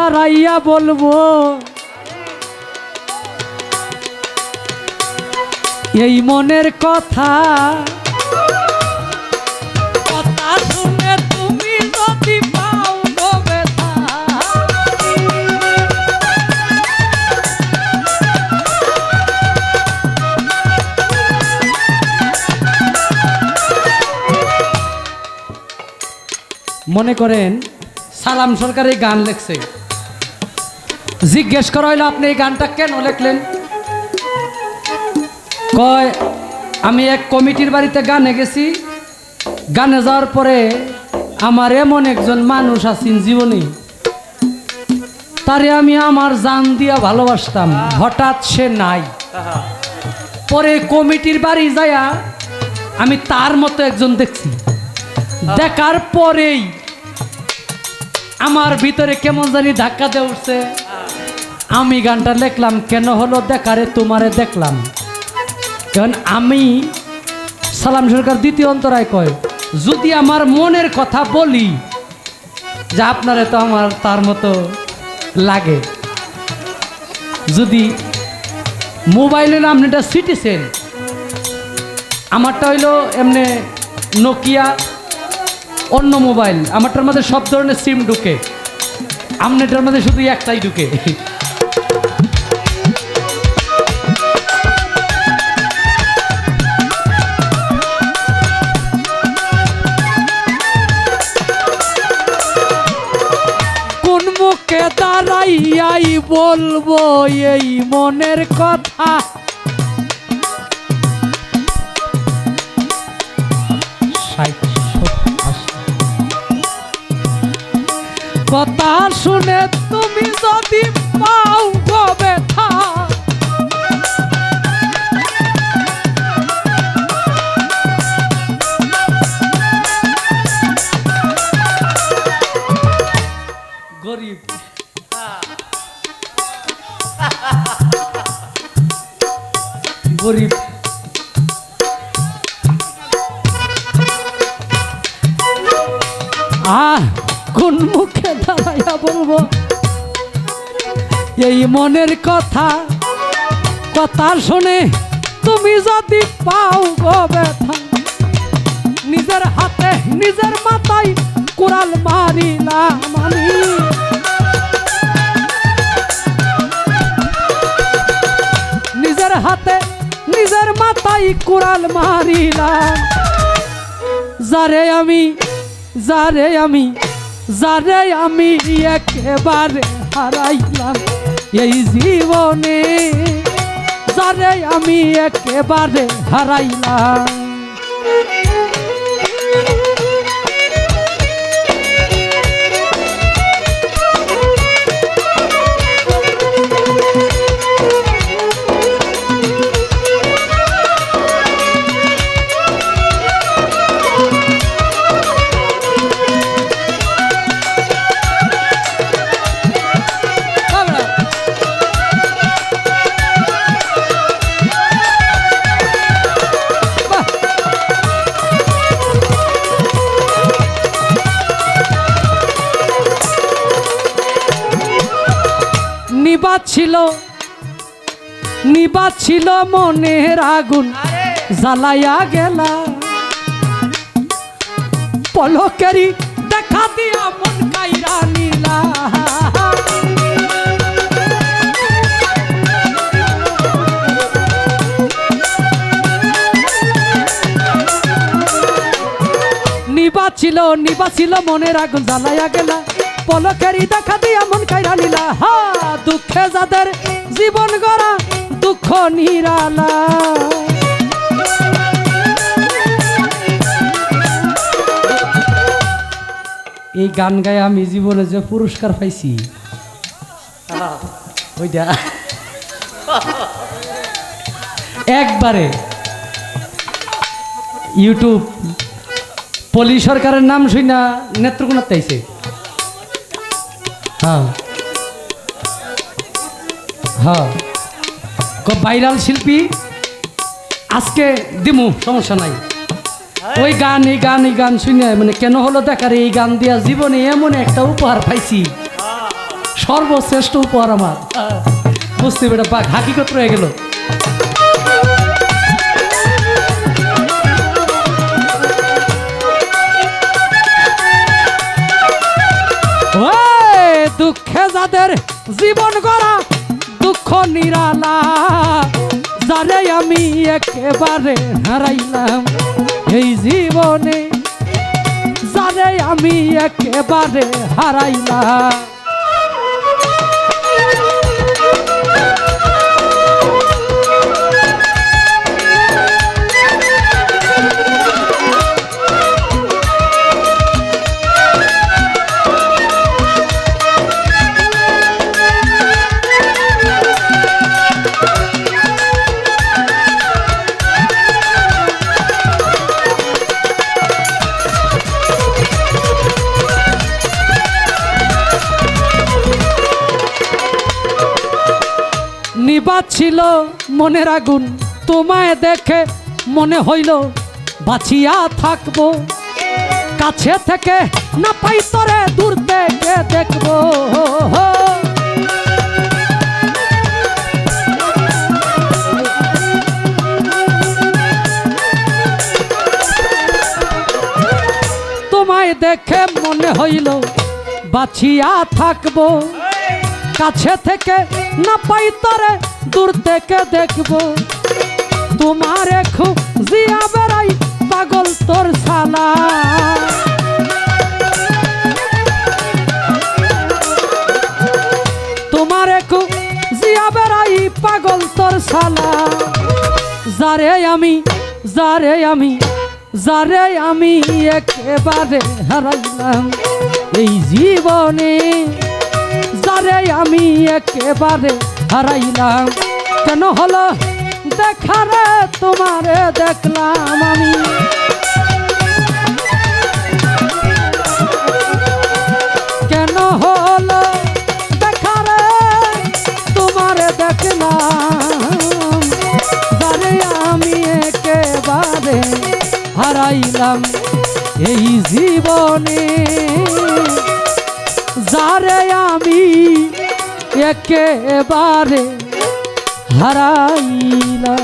দাঁড়াইয়া বলবো এই মনের কথা, কথা শুনে তুমি যদি পাও গো ব্যথা। মনে করেন সালাম সরকার এই গান লেখছে, জিজ্ঞেস করা হইলো আপনি এই গানটা কেন লিখলেন? কয় আমি এক কমিটির বাড়িতে গানে গেছি, গানে যাওয়ার পরে আমার এমন একজন মানুষ আছেন জীবনে, তারে আমি আমার জান দিয়া ভালোবাসতাম, হঠাৎ সে নাই। পরে কমিটির বাড়ি যায়া আমি তার মতো একজন দেখছি, দেখার পরেই আমার ভিতরে কেমন জানি ধাক্কা দিয়ে উঠছে। আমি গানটা লিখলাম, কেন হলো দেখারে তোমারে দেখলাম। কারণ আমি সালাম সরকার দ্বিতীয় অন্তরায় কয়, যদি আমার মনের কথা বলি যে আপনারে তো আমার তার মতো লাগে, যদি মোবাইলে আপনি এটা সিটিসেন, আমারটা হইলো এমনি নোকিয়া, অন্য মোবাইল, আমারটার মধ্যে সব ধরনের সিম ঢুকে, আপনারটার মধ্যে শুধু একটাই ঢুকে। কোন মুখে দাঁড়াইয়াই বলবো এই মনের কথা, কথা শুনে তুমি যদি পাও গো ব্যথা। গরিব গরিব কোন মুখে দাঁড়াইয়া বলবো এই মনের কথা, কথা শুনে তুমি যদি পাও গো ব্যথা। নিজের হাতে নিজের মাথায় কুড়াল মারিলাম আমি, নিজের হাতে নিজের মাথায় কুড়াল মারিলাম। যারে আমি যারে আমি যারে আমি একেবারে হারাইলাম এই জীবনে, যারে আমি একেবারে হারাইলাম। নিবাছিল মনের আগুন জ্বালাইয়া গেলা, পলকেরি দেখা দিয়া মন কাইরা নিলা। নিবাছিল মনের আগুন জ্বালাইয়া গেলা, পলকেরি দেখা দিয়া মন কাইরা নিলা। হা দুঃখে যাদের জীবন গড়া দুঃখ নিরালা। এই গান গায়ে আমি জীবনে যে পুরস্কার পাইছি ওইটা একবারে ইউটিউব পলি সরকারের নাম শুই না নেত্রকোনাতে আইছে। হ্যাঁ হ্যাঁ ভাইরাল শিল্পী আজকে দিমু, সমস্যা নাই। ওই গান এই গান শুনে মানে কেন হলো দেখার এই গান দিয়া জীবনে এমন একটা উপহার পাইছি সর্বশ্রেষ্ঠ উপহার আমার। বুঝতে বেটা বাঘ হাকিকত রয়ে গেল। দুঃখে যাদের জীবন গড়া দুঃখ নিরালা, যারে আমি একেবারে হারাইলাম এই জীবনে, যারে আমি একেবারে হারাইলাম। নিবাছিল মনের আগুন, তোমায় দেখে মনে হইল বাঁচিয়া থাকবো, কাছে থেকে না পাই তরে দূর থেকে দেখবো। তোমায় দেখে মনে হইল বাঁচিয়া থাকবো, কাছে থেকে না পাই তরে দূর থেকে দেখবো। তোমার খুঁজিয়া বেড়াই পাগল তোর শালা, তোমার খুঁজিয়া বেড়াই পাগল তোর শালা। যারে আমি যারে আমি যারে আমি একেবারে হারাইলাম এই জীবনে, যারে আমি একেবারে হারাইলাম। কেন হলো দেখারে তোমারে দেখলাম আমি, কেন হলো দেখারে তোমারে দেখলাম, যারে আমি একেবারে হারাইলাম এই জীবনে, যারে আমি একেবারে হারাইলাম।